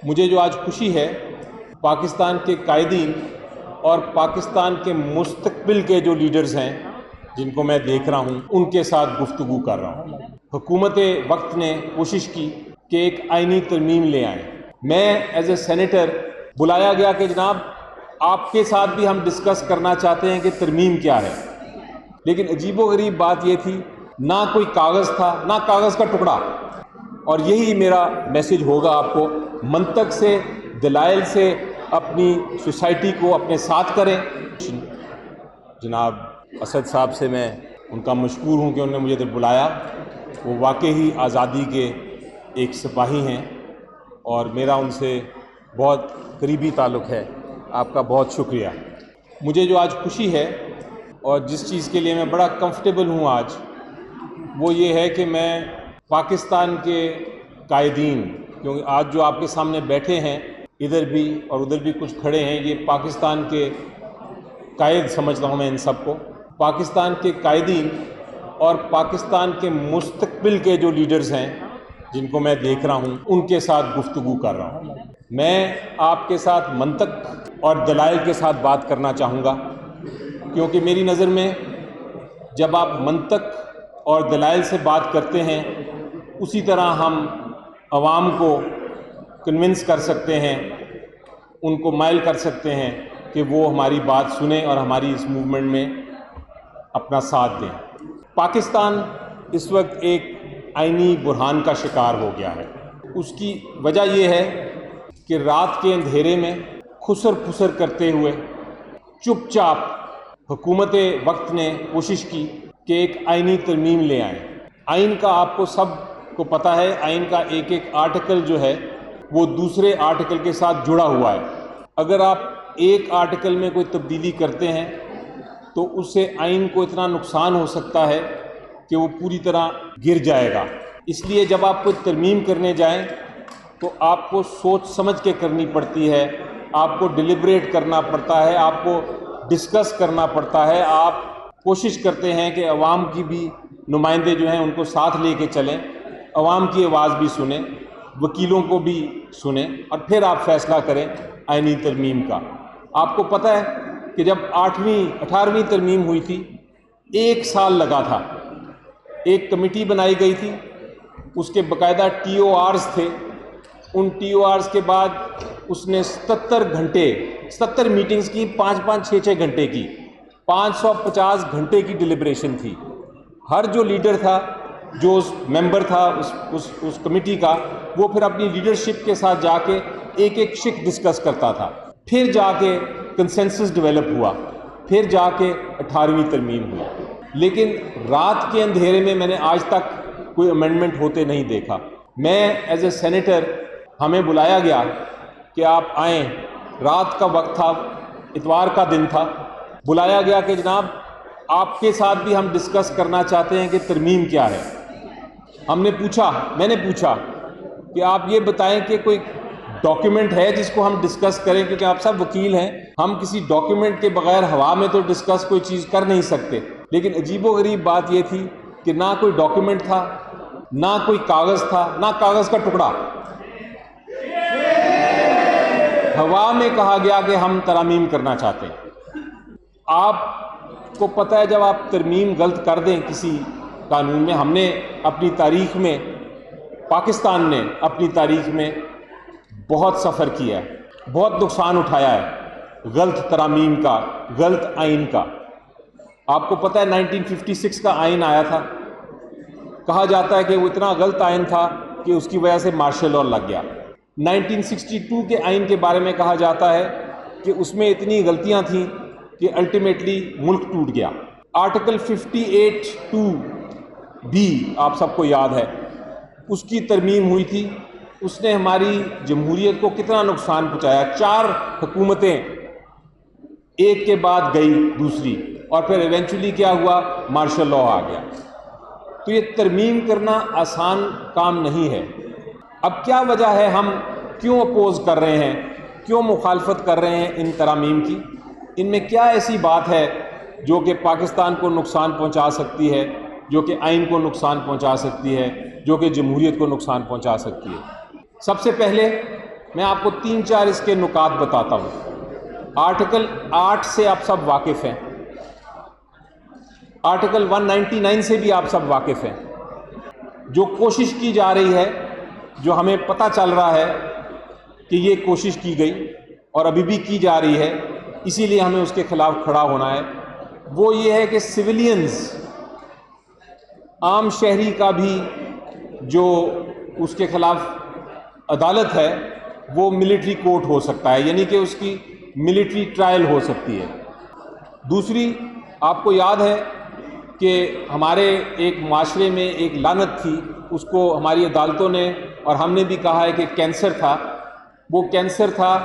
مجھے جو آج خوشی ہے پاکستان کے قائدین اور پاکستان کے مستقبل کے جو لیڈرز ہیں جن کو میں دیکھ رہا ہوں ان کے ساتھ گفتگو کر رہا ہوں۔ حکومت وقت نے کوشش کی کہ ایک آئینی ترمیم لے آئیں۔ میں ایز اے سینیٹر بلایا گیا کہ جناب آپ کے ساتھ بھی ہم ڈسکس کرنا چاہتے ہیں کہ ترمیم کیا ہے، لیکن عجیب و غریب بات یہ تھی نہ کوئی کاغذ تھا نہ کاغذ کا ٹکڑا۔ اور یہی میرا میسج ہوگا آپ کو، منطق سے دلائل سے اپنی سوسائٹی کو اپنے ساتھ کریں۔ جناب اسد صاحب سے میں ان کا مشکور ہوں کہ انہوں نے مجھے ادھر بلایا۔ وہ واقعی آزادی کے ایک سپاہی ہیں اور میرا ان سے بہت قریبی تعلق ہے۔ آپ کا بہت شکریہ۔ مجھے جو آج خوشی ہے اور جس چیز کے لیے میں بڑا کمفرٹیبل ہوں آج، وہ یہ ہے کہ میں پاکستان کے قائدین، کیونکہ آج جو آپ کے سامنے بیٹھے ہیں ادھر بھی اور ادھر بھی کچھ کھڑے ہیں، یہ پاکستان کے قائد سمجھتا ہوں میں ان سب کو۔ پاکستان کے قائدین اور پاکستان کے مستقبل کے جو لیڈرز ہیں جن کو میں دیکھ رہا ہوں ان کے ساتھ گفتگو کر رہا ہوں۔ میں آپ کے ساتھ منطق اور دلائل کے ساتھ بات کرنا چاہوں گا، کیونکہ میری نظر میں جب آپ منطق اور دلائل سے بات کرتے ہیں اسی طرح ہم عوام کو کنونس کر سکتے ہیں، ان کو مائل کر سکتے ہیں کہ وہ ہماری بات سنیں اور ہماری اس موومنٹ میں اپنا ساتھ دیں۔ پاکستان اس وقت ایک آئینی بحران کا شکار ہو گیا ہے۔ اس کی وجہ یہ ہے کہ رات کے اندھیرے میں خسر پھسر کرتے ہوئے چپ چاپ حکومت وقت نے کوشش کی کہ ایک آئینی ترمیم لے آئیں۔ آئین کا آپ کو سب کو پتہ ہے، آئین کا ایک ایک آرٹیکل جو ہے وہ دوسرے آرٹیکل کے ساتھ جڑا ہوا ہے۔ اگر آپ ایک آرٹیکل میں کوئی تبدیلی کرتے ہیں تو اس سے آئین کو اتنا نقصان ہو سکتا ہے کہ وہ پوری طرح گر جائے گا۔ اس لیے جب آپ کوئی ترمیم کرنے جائیں تو آپ کو سوچ سمجھ کے کرنی پڑتی ہے، آپ کو ڈیلیبریٹ کرنا پڑتا ہے، آپ کو ڈسکس کرنا پڑتا ہے۔ آپ کوشش کرتے ہیں کہ عوام کی بھی نمائندے جو ہیں ان کو ساتھ لے کے چلیں، عوام کی آواز بھی سنیں، وکیلوں کو بھی سنیں، اور پھر آپ فیصلہ کریں آئینی ترمیم کا۔ آپ کو پتہ ہے کہ جب 18ویں ترمیم ہوئی تھی 1 سال لگا تھا۔ ایک کمیٹی بنائی گئی تھی، اس کے باقاعدہ ٹی او آرز تھے۔ ان ٹی او آرز کے بعد اس نے 77 میٹنگز کی، 5-5 6-6 گھنٹے کی، 550 گھنٹے کی ڈیلیبریشن تھی۔ ہر جو لیڈر تھا، جو ممبر تھا اس کمیٹی کا، وہ پھر اپنی لیڈرشپ کے ساتھ جا کے ایک ایک شک ڈسکس کرتا تھا، پھر جا کے کنسنسس ڈیولپ ہوا، پھر جا کے 18ویں ترمیم ہوئی۔ لیکن رات کے اندھیرے میں نے آج تک کوئی امینڈمنٹ ہوتے نہیں دیکھا۔ میں ایز اے سینیٹر، ہمیں بلایا گیا کہ آپ آئیں، رات کا وقت تھا، اتوار کا دن تھا، بلایا گیا کہ جناب آپ کے ساتھ بھی ہم ڈسکس کرنا چاہتے ہیں کہ ترمیم کیا ہے۔ میں نے پوچھا کہ آپ یہ بتائیں کہ کوئی ڈاکیومنٹ ہے جس کو ہم ڈسکس کریں، کیونکہ آپ سب وکیل ہیں، ہم کسی ڈاکیومنٹ کے بغیر ہوا میں تو ڈسکس کوئی چیز کر نہیں سکتے۔ لیکن عجیب و غریب بات یہ تھی کہ نہ کوئی ڈاکیومنٹ تھا نہ کوئی کاغذ تھا نہ کاغذ کا ٹکڑا۔ ہوا میں کہا گیا کہ ہم ترامیم کرنا چاہتے ہیں۔ آپ کو پتہ ہے جب آپ ترمیم غلط کر دیں کسی قانون میں، ہم نے اپنی تاریخ میں، پاکستان نے اپنی تاریخ میں بہت سفر کیا ہے، بہت نقصان اٹھایا ہے غلط ترامیم کا، غلط آئین کا۔ آپ کو پتہ ہے 1956 کا آئین آیا تھا، کہا جاتا ہے کہ وہ اتنا غلط آئین تھا کہ اس کی وجہ سے مارشل لاء لگ گیا۔ 1962 کے آئین کے بارے میں کہا جاتا ہے کہ اس میں اتنی غلطیاں تھیں کہ الٹیمیٹلی ملک ٹوٹ گیا۔ آرٹیکل 58(2) بھی آپ سب کو یاد ہے، اس کی ترمیم ہوئی تھی، اس نے ہماری جمہوریت کو کتنا نقصان پہنچایا۔ 4 حکومتیں ایک کے بعد گئی دوسری، اور پھر ایونچولی کیا ہوا، مارشل لاء آ گیا۔ تو یہ ترمیم کرنا آسان کام نہیں ہے۔ اب کیا وجہ ہے، ہم کیوں اپوز کر رہے ہیں، کیوں مخالفت کر رہے ہیں ان ترامیم کی؟ ان میں کیا ایسی بات ہے جو کہ پاکستان کو نقصان پہنچا سکتی ہے، جو کہ آئین کو نقصان پہنچا سکتی ہے، جو کہ جمہوریت کو نقصان پہنچا سکتی ہے؟ سب سے پہلے میں آپ کو 3-4 اس کے نکات بتاتا ہوں۔ آرٹیکل 8 سے آپ سب واقف ہیں، آرٹیکل 199 سے بھی آپ سب واقف ہیں۔ جو کوشش کی جا رہی ہے، جو ہمیں پتہ چل رہا ہے کہ یہ کوشش کی گئی اور ابھی بھی کی جا رہی ہے، اسی لیے ہمیں اس کے خلاف کھڑا ہونا ہے، وہ یہ ہے کہ سویلینز، عام شہری کا بھی جو اس کے خلاف عدالت ہے وہ ملٹری کورٹ ہو سکتا ہے، یعنی کہ اس کی ملٹری ٹرائل ہو سکتی ہے۔ دوسری، آپ کو یاد ہے کہ ہمارے ایک معاشرے میں ایک لعنت تھی، اس کو ہماری عدالتوں نے اور ہم نے بھی کہا ہے کہ کینسر تھا، وہ کینسر تھا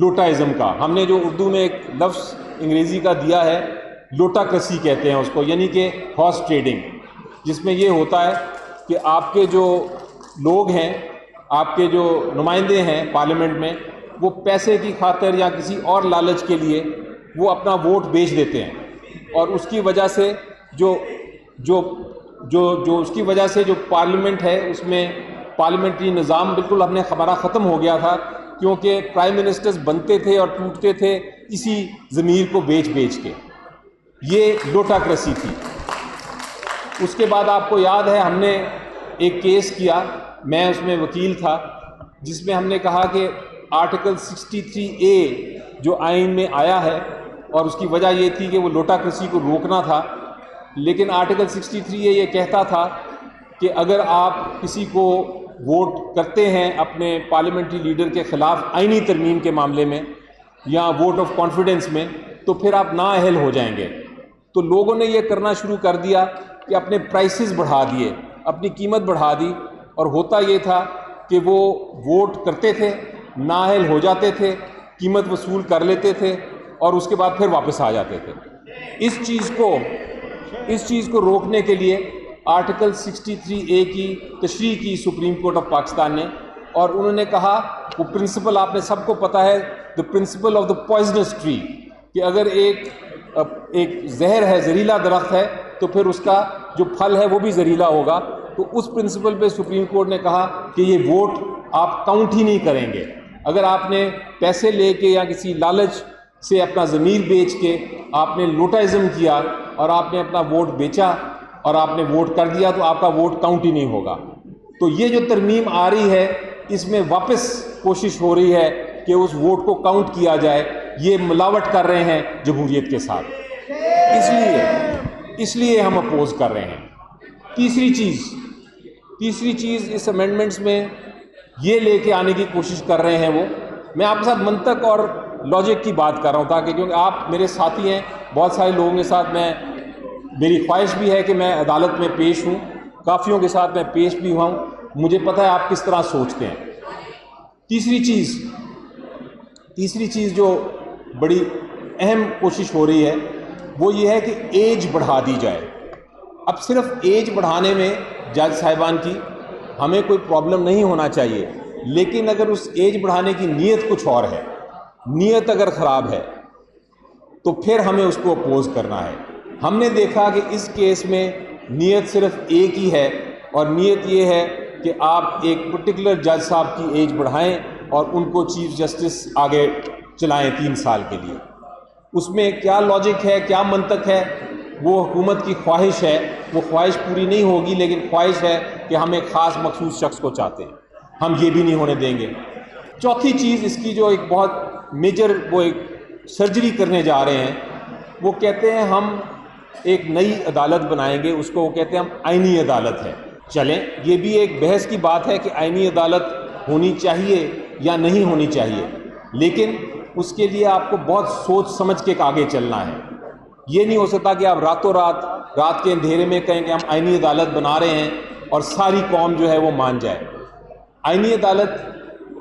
لوٹائزم کا۔ ہم نے جو اردو میں ایک لفظ انگریزی کا دیا ہے، لوٹاکریسی کہتے ہیں اس کو، یعنی کہ ہارس ٹریڈنگ، جس میں یہ ہوتا ہے کہ آپ کے جو لوگ ہیں، آپ کے جو نمائندے ہیں پارلیمنٹ میں، وہ پیسے کی خاطر یا کسی اور لالچ کے لیے وہ اپنا ووٹ بیچ دیتے ہیں، اور اس کی وجہ سے جو اس کی وجہ سے جو پارلیمنٹ ہے اس میں پارلیمنٹری نظام بالکل ہمارا ختم ہو گیا تھا، کیونکہ پرائم منسٹرز بنتے تھے اور ٹوٹتے تھے اسی ضمیر کو بیچ کے۔ یہ لوٹاکریسی تھی۔ اس کے بعد آپ کو یاد ہے ہم نے ایک کیس کیا، میں اس میں وکیل تھا، جس میں ہم نے کہا کہ آرٹیکل 63A جو آئین میں آیا ہے، اور اس کی وجہ یہ تھی کہ وہ لوٹاکریسی کو روکنا تھا، لیکن آرٹیکل 63A یہ کہتا تھا کہ اگر آپ کسی کو ووٹ کرتے ہیں اپنے پارلیمنٹری لیڈر کے خلاف آئینی ترمیم کے معاملے میں یا ووٹ آف کانفیڈنس میں، تو پھر آپ نااہل ہو جائیں گے۔ تو لوگوں نے یہ کرنا شروع کر دیا کہ اپنے پرائسز بڑھا دیے، اپنی قیمت بڑھا دی، اور ہوتا یہ تھا کہ وہ ووٹ کرتے تھے، نااہل ہو جاتے تھے، قیمت وصول کر لیتے تھے، اور اس کے بعد پھر واپس آ جاتے تھے۔ اس چیز کو روکنے کے لیے آرٹیکل 63A کی تشریح کی سپریم کورٹ آف پاکستان نے، اور انہوں نے کہا، وہ پرنسپل آپ نے سب کو پتہ ہے، the principle of the poisonous tree، کہ اگر ایک زہر ہے، زہریلا درخت ہے، تو پھر اس کا جو پھل ہے وہ بھی زہریلا ہوگا۔ تو اس پرنسپل پہ سپریم کورٹ نے کہا کہ یہ ووٹ آپ کاؤنٹ ہی نہیں کریں گے۔ اگر آپ نے پیسے لے کے یا کسی لالچ سے اپنا ضمیر بیچ کے آپ نے لوٹائزم کیا اور آپ نے اپنا ووٹ بیچا اور آپ نے ووٹ کر دیا، تو آپ کا ووٹ کاؤنٹ ہی نہیں ہوگا۔ تو یہ جو ترمیم آ رہی ہے، اس میں واپس کوشش ہو رہی ہے کہ اس ووٹ کو کاؤنٹ کیا جائے۔ یہ ملاوٹ کر رہے ہیں جمہوریت کے ساتھ، اس لیے ہم اپوز کر رہے ہیں۔ تیسری چیز اس امینڈمنٹس میں یہ لے کے آنے کی کوشش کر رہے ہیں، وہ میں آپ کے ساتھ منطق اور لاجک کی بات کر رہا ہوں، تاکہ کیونکہ آپ میرے ساتھی ہیں، بہت سارے لوگوں کے ساتھ میری خواہش بھی ہے کہ میں عدالت میں پیش ہوں، کافیوں کے ساتھ میں پیش بھی ہوا ہوں، مجھے پتہ ہے آپ کس طرح سوچتے ہیں۔ تیسری چیز جو بڑی اہم کوشش ہو رہی ہے وہ یہ ہے کہ ایج بڑھا دی جائے۔ اب صرف ایج بڑھانے میں جج صاحبان کی ہمیں کوئی پرابلم نہیں ہونا چاہیے، لیکن اگر اس ایج بڑھانے کی نیت کچھ اور ہے، نیت اگر خراب ہے، تو پھر ہمیں اس کو اپوز کرنا ہے۔ ہم نے دیکھا کہ اس کیس میں نیت صرف ایک ہی ہے، اور نیت یہ ہے کہ آپ ایک پرٹیکولر جج صاحب کی ایج بڑھائیں اور ان کو چیف جسٹس آگے چلائیں 3 سال کے لیے۔ اس میں کیا لاجک ہے، کیا منطق ہے، وہ حکومت کی خواہش ہے، وہ خواہش پوری نہیں ہوگی، لیکن خواہش ہے کہ ہم ایک خاص مخصوص شخص کو چاہتے ہیں، ہم یہ بھی نہیں ہونے دیں گے۔ چوتھی چیز اس کی جو ایک بہت میجر وہ ایک سرجری کرنے جا رہے ہیں، وہ کہتے ہیں ہم ایک نئی عدالت بنائیں گے، اس کو وہ کہتے ہیں ہم آئینی عدالت ہے۔ چلیں، یہ بھی ایک بحث کی بات ہے کہ آئینی عدالت ہونی چاہیے یا نہیں ہونی چاہیے، لیکن اس کے لیے آپ کو بہت سوچ سمجھ کے آگے چلنا ہے۔ یہ نہیں ہو سکتا کہ آپ راتوں رات کے اندھیرے میں کہیں کہ ہم آئینی عدالت بنا رہے ہیں اور ساری قوم جو ہے وہ مان جائے۔ آئینی عدالت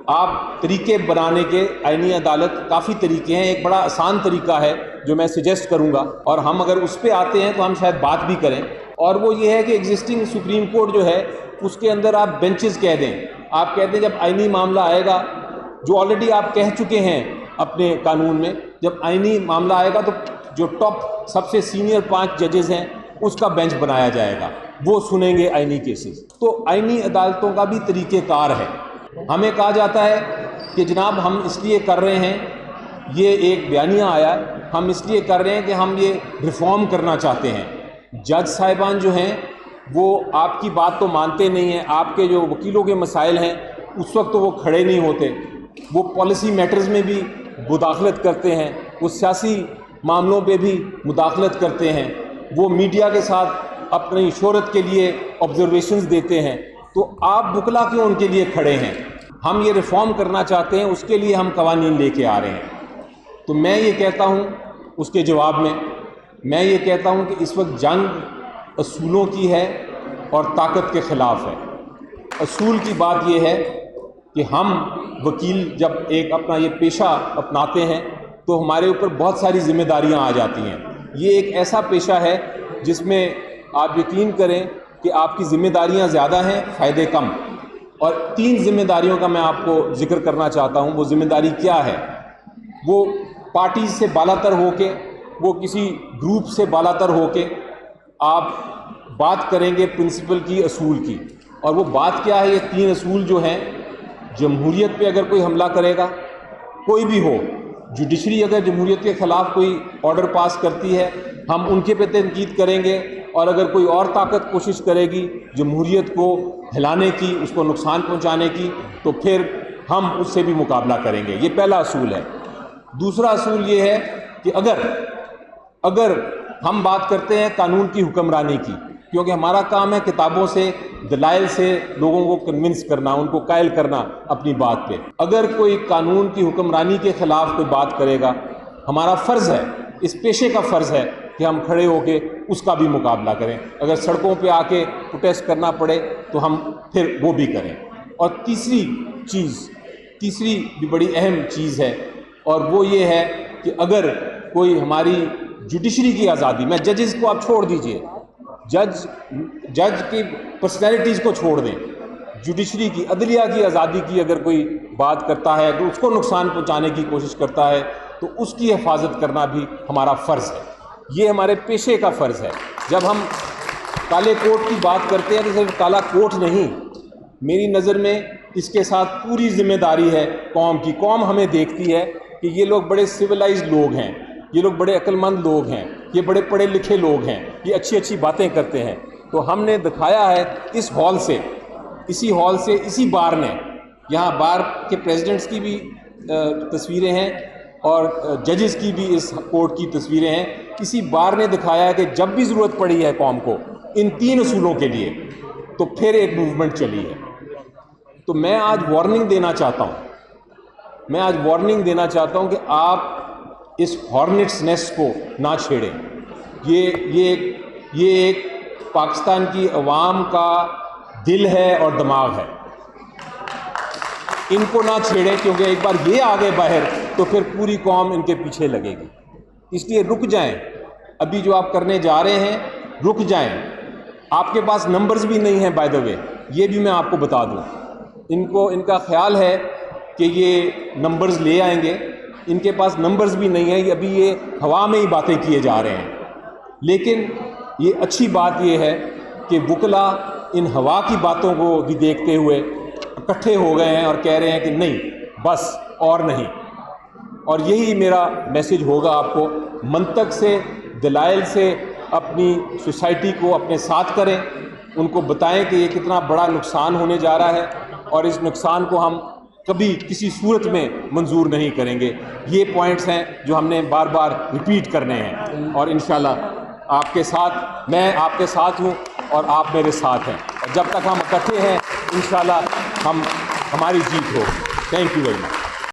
آپ طریقے بنانے کے، آئینی عدالت کافی طریقے ہیں، ایک بڑا آسان طریقہ ہے جو میں سجیسٹ کروں گا، اور ہم اگر اس پہ آتے ہیں تو ہم شاید بات بھی کریں، اور وہ یہ ہے کہ ایگزسٹنگ سپریم کورٹ جو ہے اس کے اندر آپ بینچز کہہ دیں، آپ کہتے ہیں جب آئینی معاملہ آئے گا، جو آلریڈی آپ کہہ چکے ہیں اپنے قانون میں، جب آئینی معاملہ آئے گا تو جو ٹاپ سب سے سینئر 5 ججز ہیں اس کا بینچ بنایا جائے گا، وہ سنیں گے آئینی کیسز۔ تو آئینی عدالتوں کا بھی طریقہ کار ہے، ہمیں کہا جاتا ہے کہ جناب ہم اس لیے کر رہے ہیں، یہ ایک بیانیہ آیا، ہم اس لیے کر رہے ہیں کہ ہم یہ ریفارم کرنا چاہتے ہیں۔ جج صاحبان جو ہیں وہ آپ کی بات تو مانتے نہیں ہیں، آپ کے جو وکیلوں کے مسائل ہیں اس وقت تو وہ کھڑے نہیں ہوتے، وہ پالیسی میٹرز میں بھی مداخلت کرتے ہیں، وہ سیاسی معاملوں پہ بھی مداخلت کرتے ہیں، وہ میڈیا کے ساتھ اپنی شہرت کے لیے آبزرویشنز دیتے ہیں، تو آپ وکلا کیوں ان کے لیے کھڑے ہیں؟ ہم یہ ریفارم کرنا چاہتے ہیں، اس کے لیے ہم قوانین لے کے آ رہے ہیں۔ تو میں یہ کہتا ہوں اس کے جواب میں یہ کہتا ہوں کہ اس وقت جنگ اصولوں کی ہے اور طاقت کے خلاف ہے۔ اصول کی بات یہ ہے کہ ہم وکیل جب ایک اپنا یہ پیشہ اپناتے ہیں تو ہمارے اوپر بہت ساری ذمہ داریاں آ جاتی ہیں۔ یہ ایک ایسا پیشہ ہے جس میں آپ یقین کریں کہ آپ کی ذمہ داریاں زیادہ ہیں، فائدے کم۔ اور 3 ذمہ داریوں کا میں آپ کو ذکر کرنا چاہتا ہوں۔ وہ ذمہ داری کیا ہے؟ وہ پارٹی سے بالا تر ہو کے، وہ کسی گروپ سے بالا تر ہو کے آپ بات کریں گے پرنسپل کی، اصول کی۔ اور وہ بات کیا ہے؟ یہ 3 اصول جو ہیں، جمہوریت پہ اگر کوئی حملہ کرے گا، کوئی بھی ہو، جوڈیشری اگر جمہوریت کے خلاف کوئی آرڈر پاس کرتی ہے ہم ان کے پہ تنقید کریں گے، اور اگر کوئی اور طاقت کوشش کرے گی جمہوریت کو ہلانے کی، اس کو نقصان پہنچانے کی، تو پھر ہم اس سے بھی مقابلہ کریں گے۔ یہ پہلا اصول ہے۔ دوسرا اصول یہ ہے کہ اگر ہم بات کرتے ہیں قانون کی حکمرانی کی، کیونکہ ہمارا کام ہے کتابوں سے، دلائل سے لوگوں کو کنونس کرنا، ان کو قائل کرنا اپنی بات پہ۔ اگر کوئی قانون کی حکمرانی کے خلاف کوئی بات کرے گا، ہمارا فرض ہے، اس پیشے کا فرض ہے کہ ہم کھڑے ہو کے اس کا بھی مقابلہ کریں۔ اگر سڑکوں پہ آ کے پروٹیسٹ کرنا پڑے تو ہم پھر وہ بھی کریں۔ اور تیسری بھی بڑی اہم چیز ہے، اور وہ یہ ہے کہ اگر کوئی ہماری جوڈیشری کی آزادی، میں ججز کو آپ چھوڑ دیجئے، جج کی پرسنالٹیز کو چھوڑ دیں، جوڈیشری کی، عدلیہ کی آزادی کی اگر کوئی بات کرتا ہے تو اس کو نقصان پہنچانے کی کوشش کرتا ہے تو اس کی حفاظت کرنا بھی ہمارا فرض ہے۔ یہ ہمارے پیشے کا فرض ہے۔ جب ہم کالے کوٹ کی بات کرتے ہیں تو صرف کالا کوٹ نہیں، میری نظر میں اس کے ساتھ پوری ذمہ داری ہے قوم کی۔ قوم ہمیں دیکھتی ہے کہ یہ لوگ بڑے سویلائزڈ لوگ ہیں، یہ لوگ بڑے عقل مند لوگ ہیں، یہ بڑے پڑھے لکھے لوگ ہیں، یہ اچھی اچھی باتیں کرتے ہیں۔ تو ہم نے دکھایا ہے اس ہال سے، اسی بار نے، یہاں بار کے پریزیڈنٹس کی بھی تصویریں ہیں اور ججز کی بھی اس کورٹ کی تصویریں ہیں۔ اسی بار نے دکھایا ہے کہ جب بھی ضرورت پڑی ہے قوم کو ان 3 اصولوں کے لیے تو پھر ایک موومنٹ چلی ہے۔ تو میں آج وارننگ دینا چاہتا ہوں کہ آپ اس ہارنٹس نیسٹ کو نہ چھیڑیں۔ یہ ایک پاکستان کی عوام کا دل ہے اور دماغ ہے، ان کو نہ چھیڑیں، کیونکہ ایک بار یہ آگے باہر تو پھر پوری قوم ان کے پیچھے لگے گی۔ اس لیے رک جائیں، ابھی جو آپ کرنے جا رہے ہیں رک جائیں۔ آپ کے پاس نمبرز بھی نہیں ہیں، بائی دا وے، یہ بھی میں آپ کو بتا دوں۔ ان کا خیال ہے کہ یہ نمبرز لے آئیں گے، ان کے پاس نمبرز بھی نہیں ہیں، ابھی یہ ہوا میں ہی باتیں کیے جا رہے ہیں۔ لیکن یہ اچھی بات یہ ہے کہ وکلا ان ہوا کی باتوں کو بھی دیکھتے ہوئے اکٹھے ہو گئے ہیں اور کہہ رہے ہیں کہ نہیں، بس اور نہیں۔ اور یہی میرا میسج ہوگا آپ کو، منطق سے، دلائل سے اپنی سوسائٹی کو اپنے ساتھ کریں، ان کو بتائیں کہ یہ کتنا بڑا نقصان ہونے جا رہا ہے اور اس نقصان کو ہم کبھی کسی صورت میں منظور نہیں کریں گے۔ یہ پوائنٹس ہیں جو ہم نے بار بار ریپیٹ کرنے ہیں، اور انشاءاللہ آپ کے ساتھ، میں آپ کے ساتھ ہوں اور آپ میرے ساتھ ہیں۔ جب تک ہم اکٹھے ہیں انشاءاللہ ہماری جیت ہو۔ Thank you very much.